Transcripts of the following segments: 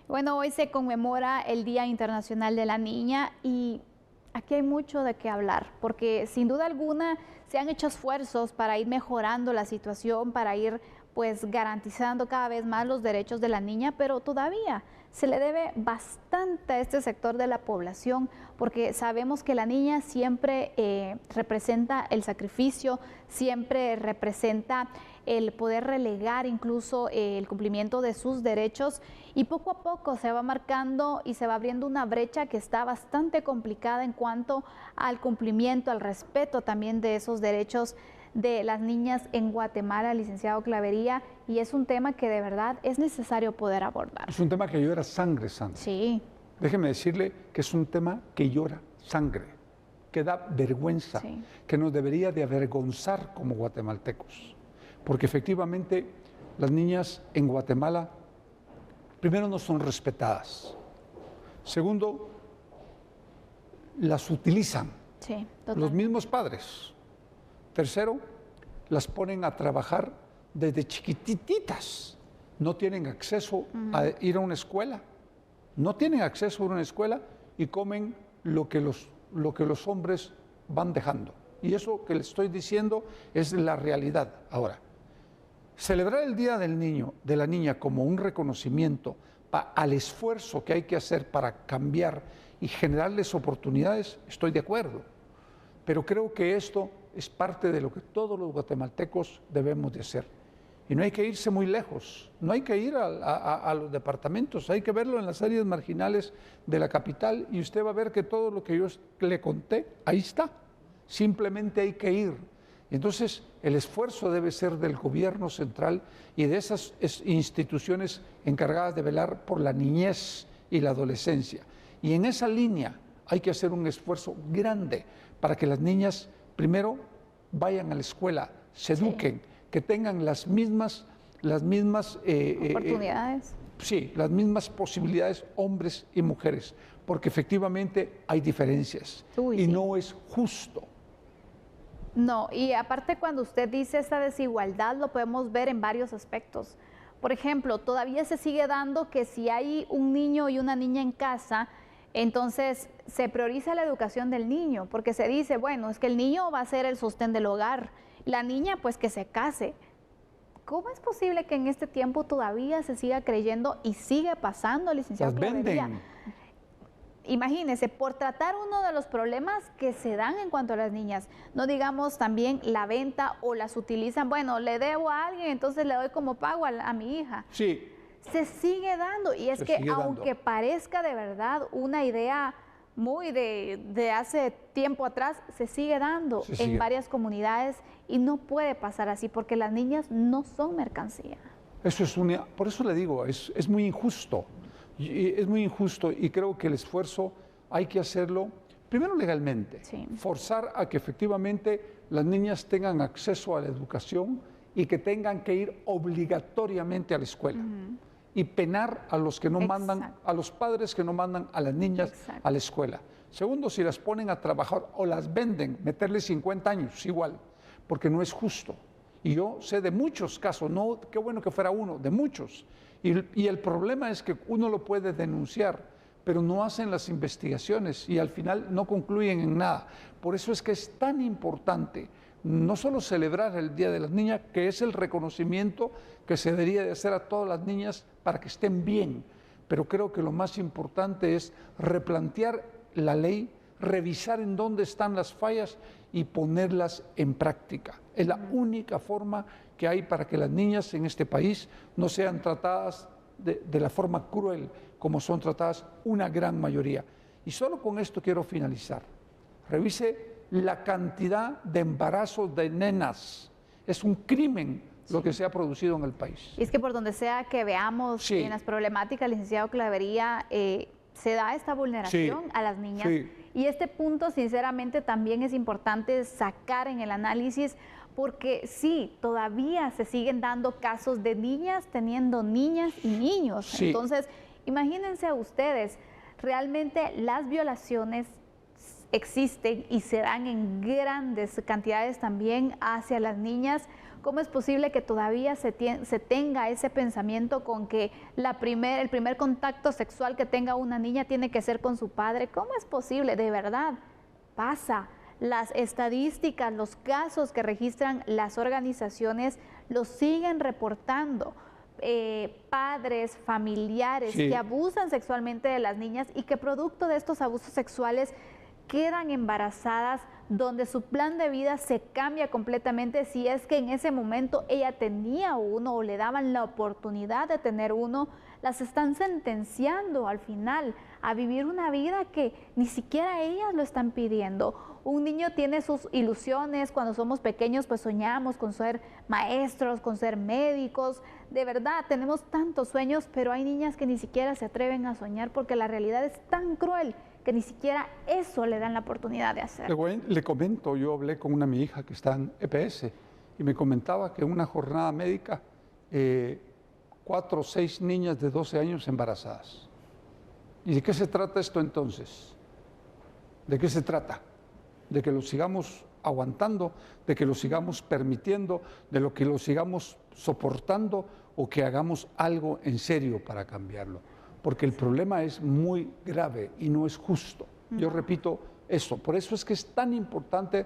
Bueno, hoy se conmemora el Día Internacional de la Niña y aquí hay mucho de qué hablar, porque sin duda alguna se han hecho esfuerzos para ir mejorando la situación, para ir pues garantizando cada vez más los derechos de la niña, pero todavía se le debe bastante a este sector de la población, porque sabemos que la niña siempre representa el sacrificio, siempre representa el poder relegar incluso el cumplimiento de sus derechos, y poco a poco se va marcando y se va abriendo una brecha que está bastante complicada en cuanto al cumplimiento, al respeto también de esos derechos de las niñas en Guatemala, licenciado Clavería, y es un tema que de verdad es necesario poder abordar. Es un tema que llora sangre, Sandra. Sí. Déjeme decirle que es un tema que llora sangre, que da vergüenza, Sí, que nos debería de avergonzar como guatemaltecos. Porque efectivamente las niñas en Guatemala, primero, no son respetadas. Segundo, las utilizan sí, los total. mismos padres. Tercero, las ponen a trabajar desde chiquititas. No tienen acceso a ir a una escuela. No tienen acceso a una escuela y comen lo que los hombres van dejando. Y eso que les estoy diciendo es la realidad. Ahora, celebrar el Día del Niño, de la Niña, como un reconocimiento al esfuerzo que hay que hacer para cambiar y generarles oportunidades, estoy de acuerdo. Pero creo que esto es parte de lo que todos los guatemaltecos debemos de hacer. Y no hay que irse muy lejos, no hay que ir a los departamentos, hay que verlo en las áreas marginales de la capital y usted va a ver que todo lo que yo le conté, ahí está. Simplemente hay que ir. Entonces, el esfuerzo debe ser del gobierno central y de esas instituciones encargadas de velar por la niñez y la adolescencia. Y en esa línea hay que hacer un esfuerzo grande para que las niñas, primero, vayan a la escuela, se eduquen, que tengan las mismas Oportunidades. Sí, las mismas posibilidades hombres y mujeres, porque efectivamente hay diferencias y no es justo. No, y aparte cuando usted dice esta desigualdad lo podemos ver en varios aspectos. Por ejemplo, todavía se sigue dando que si hay un niño y una niña en casa, entonces se prioriza la educación del niño, porque se dice, bueno, es que el niño va a ser el sostén del hogar, la niña pues que se case. ¿Cómo es posible que en este tiempo todavía se siga creyendo y sigue pasando, licenciado Clavería? Las venden. Imagínese, por tratar uno de los problemas que se dan en cuanto a las niñas, no digamos también la venta o las utilizan, bueno, le debo a alguien, entonces le doy como pago a mi hija. Sí. Se sigue dando, y es que aunque parezca de verdad una idea muy de hace tiempo atrás, se sigue dando en varias comunidades y no puede pasar así porque las niñas no son mercancía. Eso es por eso le digo, es muy injusto. Es muy injusto y creo que el esfuerzo hay que hacerlo primero legalmente, forzar a que efectivamente las niñas tengan acceso a la educación y que tengan que ir obligatoriamente a la escuela. Y penar a los que no mandan, a los padres que no mandan a las niñas a la escuela. Segundo, si las ponen a trabajar o las venden, meterles 50 años igual, porque no es justo. Y yo sé de muchos casos, no, qué bueno que fuera uno, de muchos. Y el problema es que uno lo puede denunciar, pero no hacen las investigaciones y al final no concluyen en nada. Por eso es que es tan importante no solo celebrar el Día de las Niñas, que es el reconocimiento que se debería de hacer a todas las niñas para que estén bien, pero creo que lo más importante es replantear la ley, revisar en dónde están las fallas y ponerlas en práctica. Es la única forma que hay para que las niñas en este país no sean tratadas de la forma cruel como son tratadas una gran mayoría. Y solo con esto quiero finalizar. Revise la cantidad de embarazos de nenas. Es un crimen lo que se ha producido en el país. Y es que por donde sea que veamos en las problemáticas, licenciado Clavería, se da esta vulneración a las niñas. Y este punto, sinceramente, también es importante sacar en el análisis, porque sí, todavía se siguen dando casos de niñas teniendo niñas y niños. Entonces, imagínense ustedes, realmente las violaciones existen y se dan en grandes cantidades también hacia las niñas, ¿Cómo es posible que todavía se tenga ese pensamiento con que el primer contacto sexual que tenga una niña tiene que ser con su padre? ¿Cómo es posible? De verdad, pasa. Las estadísticas, los casos que registran las organizaciones los siguen reportando. Padres, familiares que abusan sexualmente de las niñas y que producto de estos abusos sexuales quedan embarazadas, donde su plan de vida se cambia completamente si es que en ese momento ella tenía uno o le daban la oportunidad de tener uno. Las están sentenciando al final a vivir una vida que ni siquiera ellas lo están pidiendo. Un niño tiene sus ilusiones, cuando somos pequeños pues soñamos con ser maestros, con ser médicos, de verdad tenemos tantos sueños, pero hay niñas que ni siquiera se atreven a soñar porque la realidad es tan cruel que ni siquiera eso le dan la oportunidad de hacer. Le comento, yo hablé con mi hija que está en EPS y me comentaba que en una jornada médica 4 o 6 niñas de 12 años embarazadas. ¿Y de qué se trata esto entonces? ¿De qué se trata? De que lo sigamos aguantando, de que lo sigamos permitiendo, de lo que lo sigamos soportando o que hagamos algo en serio para cambiarlo. Porque el problema es muy grave y no es justo. Yo repito eso, por eso es que es tan importante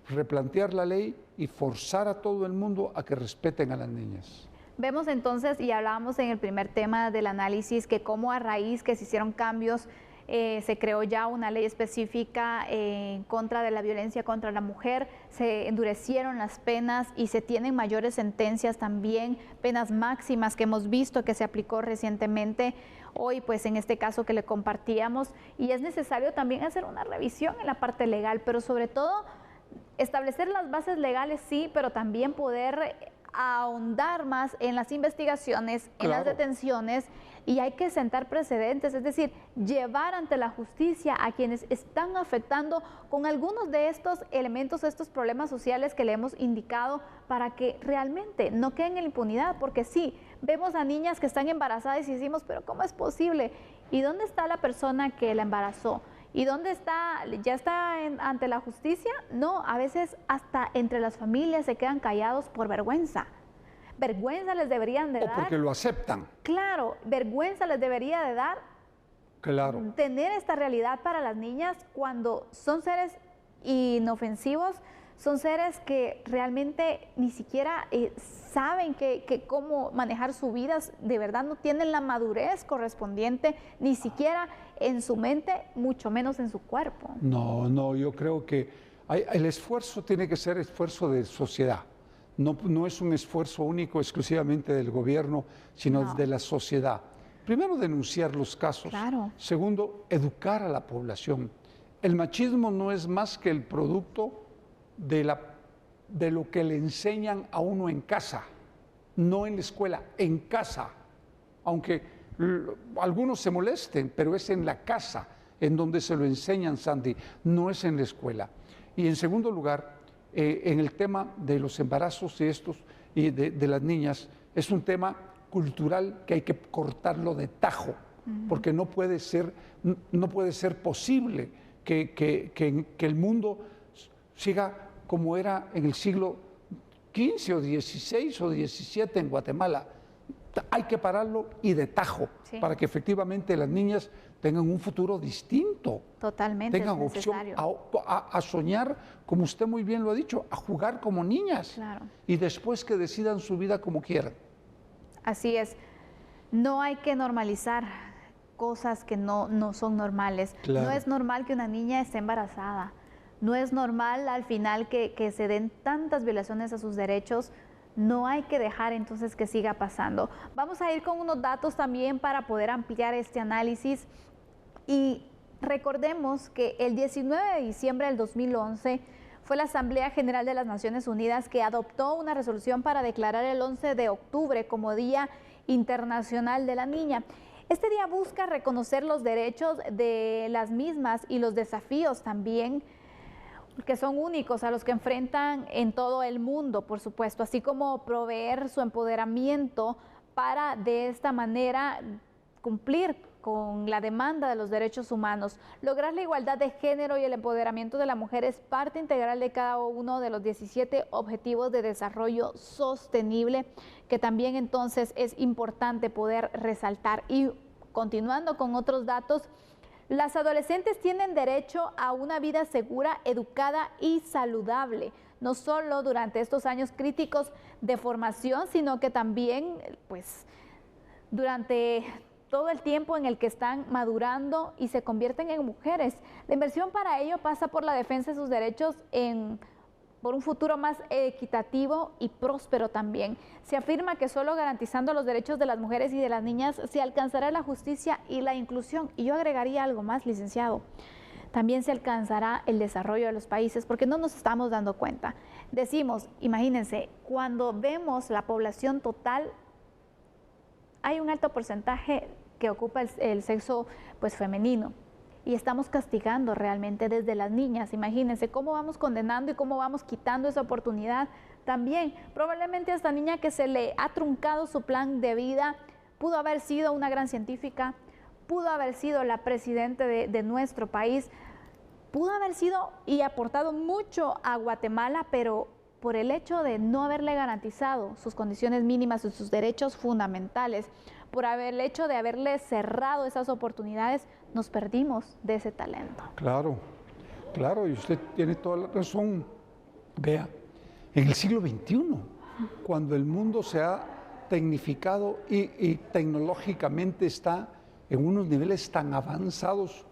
replantear la ley y forzar a todo el mundo a que respeten a las niñas. Vemos entonces, y hablábamos en el primer tema del análisis, que cómo a raíz que se hicieron cambios, se creó ya una ley específica en contra de la violencia contra la mujer, se endurecieron las penas y se tienen mayores sentencias también, penas máximas que hemos visto que se aplicó recientemente, hoy pues en este caso que le compartíamos, y es necesario también hacer una revisión en la parte legal, pero sobre todo establecer las bases legales sí, pero también poder ahondar más en las investigaciones, en las detenciones, y hay que sentar precedentes, es decir, llevar ante la justicia a quienes están afectando con algunos de estos elementos, estos problemas sociales que le hemos indicado, para que realmente no queden en impunidad, porque sí, vemos a niñas que están embarazadas y decimos, pero ¿cómo es posible? ¿Y dónde está la persona que la embarazó? ¿Y dónde está? ¿Ya está ante la justicia? No, a veces hasta entre las familias se quedan callados por vergüenza. Vergüenza les deberían de dar. O porque lo aceptan. Claro, vergüenza les debería de dar. Claro. Tener esta realidad para las niñas cuando son seres inofensivos, son seres que realmente ni siquiera saben cómo manejar su vida, de verdad no tienen la madurez correspondiente, ni siquiera en su mente, mucho menos en su cuerpo. No, yo creo que el esfuerzo tiene que ser esfuerzo de sociedad. No es un esfuerzo único exclusivamente del gobierno, sino de la sociedad. Primero, denunciar los casos. Claro. Segundo, educar a la población. El machismo no es más que el producto de lo que le enseñan a uno en casa, no en la escuela, en casa. Aunque algunos se molesten, pero es en la casa en donde se lo enseñan, Sandy, no es en la escuela. Y en segundo lugar, en el tema de los embarazos y de las niñas, es un tema cultural que hay que cortarlo de tajo, porque no puede ser posible que el mundo siga como era en el siglo XV o XVI o XVII en Guatemala. Hay que pararlo y de tajo, para que efectivamente las niñas tengan un futuro distinto. Totalmente. Tengan opción a soñar, como usted muy bien lo ha dicho, a jugar como niñas. Claro. Y después que decidan su vida como quieran. Así es. No hay que normalizar cosas que no son normales. Claro. No es normal que una niña esté embarazada. No es normal al final que se den tantas violaciones a sus derechos. No hay que dejar entonces que siga pasando. Vamos a ir con unos datos también para poder ampliar este análisis. Y recordemos que el 19 de diciembre del 2011 fue la Asamblea General de las Naciones Unidas que adoptó una resolución para declarar el 11 de octubre como Día Internacional de la Niña. Este día busca reconocer los derechos de las mismas y los desafíos también que son únicos a los que enfrentan en todo el mundo, por supuesto, así como proveer su empoderamiento para de esta manera cumplir con la demanda de los derechos humanos. Lograr la igualdad de género y el empoderamiento de la mujer es parte integral de cada uno de los 17 Objetivos de Desarrollo Sostenible, que también entonces es importante poder resaltar. Y continuando con otros datos, las adolescentes tienen derecho a una vida segura, educada y saludable, no solo durante estos años críticos de formación, sino que también pues durante todo el tiempo en el que están madurando y se convierten en mujeres. La inversión para ello pasa por la defensa de sus derechos por un futuro más equitativo y próspero también. Se afirma que solo garantizando los derechos de las mujeres y de las niñas se alcanzará la justicia y la inclusión. Y yo agregaría algo más, licenciado. También se alcanzará el desarrollo de los países, porque no nos estamos dando cuenta. Decimos, imagínense, cuando vemos la población total, hay un alto porcentaje que ocupa el sexo pues femenino y estamos castigando realmente desde las niñas. Imagínense cómo vamos condenando y cómo vamos quitando esa oportunidad también. Probablemente a esta niña que se le ha truncado su plan de vida pudo haber sido una gran científica, pudo haber sido la presidenta de nuestro país, pudo haber sido y aportado mucho a Guatemala, pero por el hecho de no haberle garantizado sus condiciones mínimas y sus derechos fundamentales, por el hecho de haberle cerrado esas oportunidades, nos perdimos de ese talento. Claro, claro, y usted tiene toda la razón. Vea, en el siglo XXI, cuando el mundo se ha tecnificado y tecnológicamente está en unos niveles tan avanzados,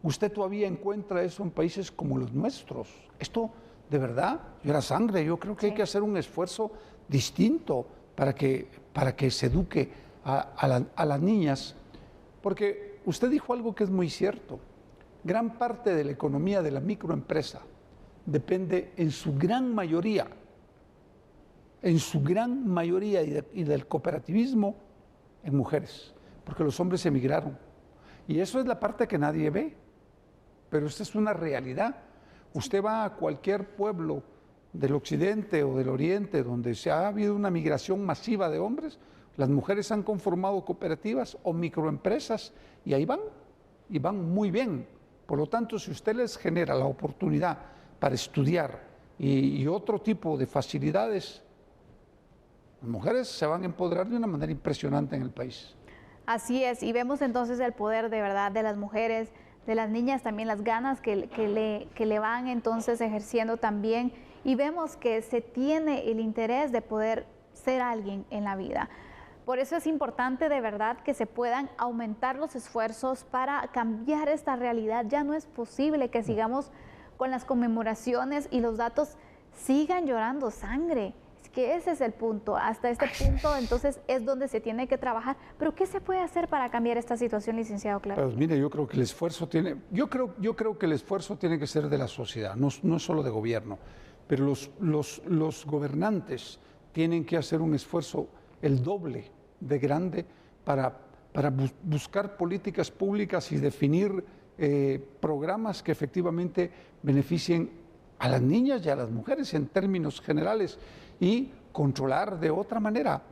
usted todavía encuentra eso en países como los nuestros. Esto, de verdad, era sangre. Yo creo que hay que hacer un esfuerzo distinto para que se eduque a las niñas, porque usted dijo algo que es muy cierto. Gran parte de la economía de la microempresa depende en su gran mayoría y del cooperativismo en mujeres, porque los hombres emigraron. Y eso es la parte que nadie ve, pero esta es una realidad. Usted va a cualquier pueblo del occidente o del oriente donde ha habido una migración masiva de hombres, las mujeres han conformado cooperativas o microempresas y ahí van, y van muy bien. Por lo tanto, si usted les genera la oportunidad para estudiar y otro tipo de facilidades, las mujeres se van a empoderar de una manera impresionante en el país. Así es, y vemos entonces el poder de verdad de las mujeres, de las niñas, también las ganas que le van entonces ejerciendo también, y vemos que se tiene el interés de poder ser alguien en la vida. Por eso es importante de verdad que se puedan aumentar los esfuerzos para cambiar esta realidad. Ya no es posible que sigamos con las conmemoraciones y los datos sigan llorando sangre. Es que ese es el punto. Hasta este punto entonces es donde se tiene que trabajar. Pero ¿qué se puede hacer para cambiar esta situación, licenciado Claro? Pues mire, yo creo que el esfuerzo tiene, yo creo que el esfuerzo tiene que ser de la sociedad, no es solo de gobierno. Pero los gobernantes tienen que hacer un esfuerzo el doble de grande para buscar políticas públicas y definir programas que efectivamente beneficien a las niñas y a las mujeres en términos generales y controlar de otra manera.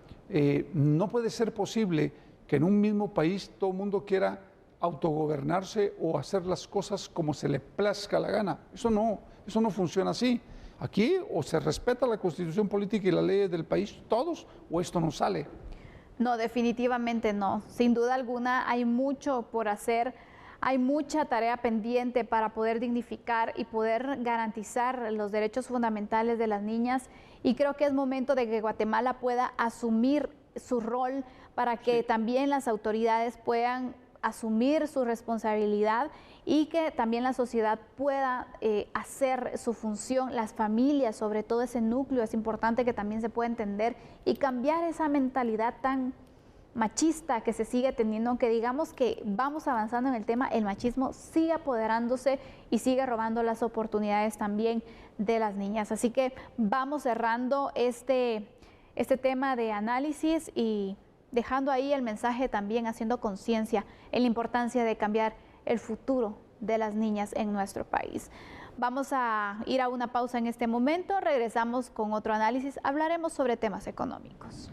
No puede ser posible que en un mismo país todo el mundo quiera autogobernarse o hacer las cosas como se le plazca la gana. Eso no funciona así. Aquí o se respeta la Constitución política y las leyes del país, todos, o esto no sale. No, definitivamente no. Sin duda alguna hay mucho por hacer, hay mucha tarea pendiente para poder dignificar y poder garantizar los derechos fundamentales de las niñas, y creo que es momento de que Guatemala pueda asumir su rol para que también las autoridades puedan asumir su responsabilidad y que también la sociedad pueda hacer su función, las familias, sobre todo ese núcleo, es importante que también se pueda entender y cambiar esa mentalidad tan machista que se sigue teniendo, aunque digamos que vamos avanzando en el tema, el machismo sigue apoderándose y sigue robando las oportunidades también de las niñas. Así que vamos cerrando este tema de análisis y dejando ahí el mensaje también, haciendo conciencia en la importancia de cambiar el futuro de las niñas en nuestro país. Vamos a ir a una pausa en este momento, regresamos con otro análisis, hablaremos sobre temas económicos.